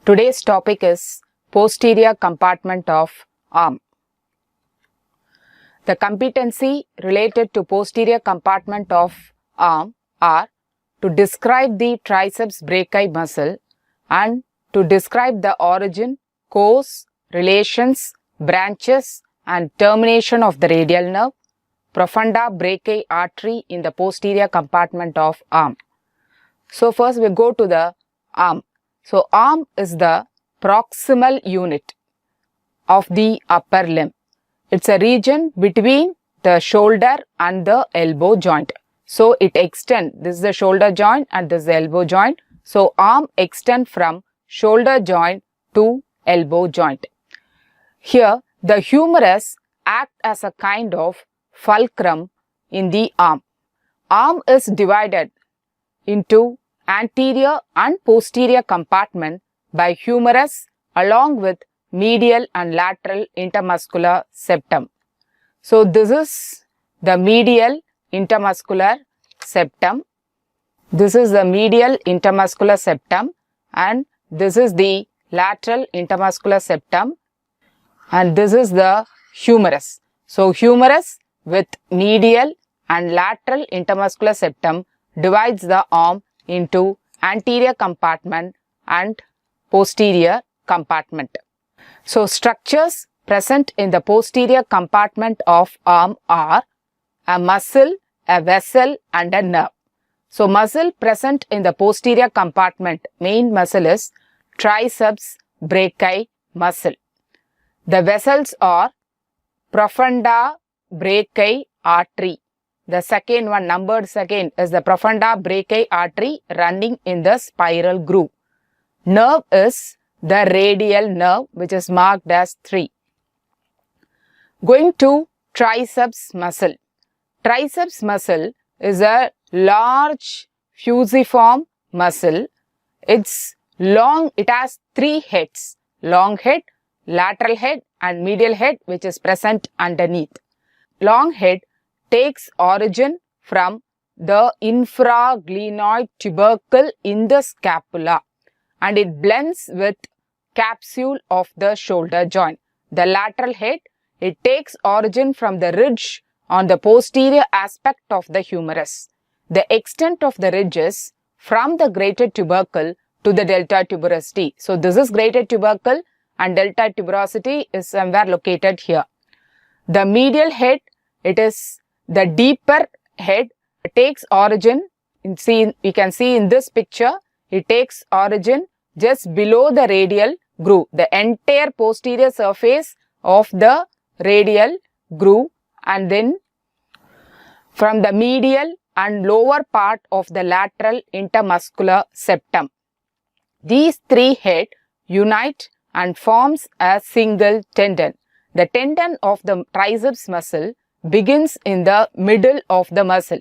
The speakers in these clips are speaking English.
Today's topic is posterior compartment of arm. The competency related to posterior compartment of arm are to describe the triceps brachii muscle and to describe the origin, course, relations, branches and termination of the radial nerve, profunda brachii artery in the posterior compartment of arm. So first we go to the arm. So arm is the proximal unit of the upper limb. It's a region between the shoulder and the elbow joint. So it extends, this is the shoulder joint and this is the elbow joint. So arm extends from shoulder joint to elbow joint. Here the humerus acts as a kind of fulcrum in the arm. Arm is divided into anterior and posterior compartment by humerus along with medial and lateral intermuscular septum. So this is the medial intermuscular septum. This is the medial intermuscular septum and this is the lateral intermuscular septum and this is the humerus. So humerus with medial and lateral intermuscular septum divides the arm into anterior compartment and posterior compartment. So structures present in the posterior compartment of arm are a muscle, a vessel and a nerve. So muscle present in the posterior compartment, main muscle is triceps brachii muscle. The vessels are profunda brachii artery. The second one, numbered second, is the profunda brachii artery running in the spiral groove. Nerve is the radial nerve, which is marked as 3. Going to triceps muscle. Triceps muscle is a large fusiform muscle. It's long, it has 3 heads, long head, lateral head and medial head, which is present underneath. Long head takes origin from the infraglenoid tubercle in the scapula and it blends with capsule of the shoulder joint. The lateral head, it takes origin from the ridge on the posterior aspect of the humerus. The extent of the ridge is from the greater tubercle to the delta tuberosity. So this is greater tubercle and delta tuberosity is somewhere located here. The medial head, it is the deeper head, takes origin, we can see in this picture, it takes origin just below the radial groove, the entire posterior surface of the radial groove and then from the medial and lower part of the lateral intermuscular septum. These 3 heads unite and forms a single tendon. The tendon of the triceps muscle begins in the middle of the muscle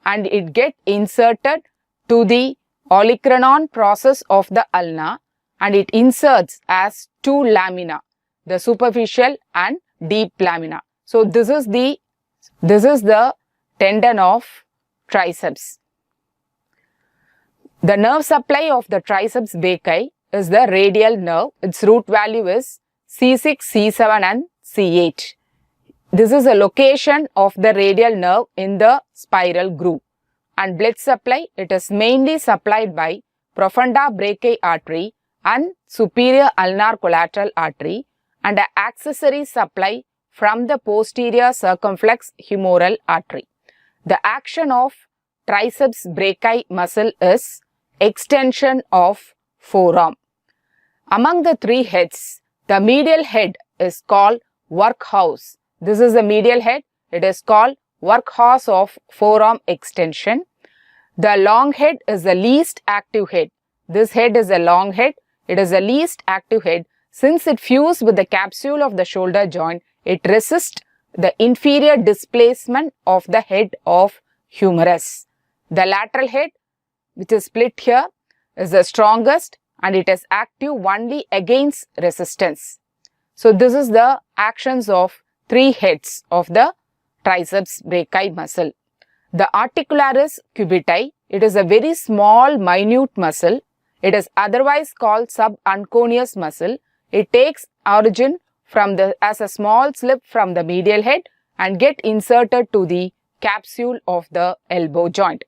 and it gets inserted to the olecranon process of the ulna and it inserts as 2 lamina, the superficial and deep lamina. So this is the tendon of triceps. The nerve supply of the triceps brachii is the radial nerve. Its root value is C6, C7 and C8. This is a location of the radial nerve in the spiral groove. And blood supply, it is mainly supplied by profunda brachii artery and superior ulnar collateral artery and an accessory supply from the posterior circumflex humeral artery. The action of triceps brachii muscle is extension of forearm. Among the 3 heads, the medial head is called workhorse. This is the medial head. It is called workhorse of forearm extension. The long head is the least active head. This head is a long head. It is the least active head. Since it fused with the capsule of the shoulder joint, it resists the inferior displacement of the head of humerus. The lateral head, which is split here, is the strongest and it is active only against resistance. So this is the actions of 3 heads of the triceps brachii muscle. The articularis cubital, it is a very small minute muscle. It is otherwise called subanconius muscle. It takes origin as a small slip from the medial head and get inserted to the capsule of the elbow joint.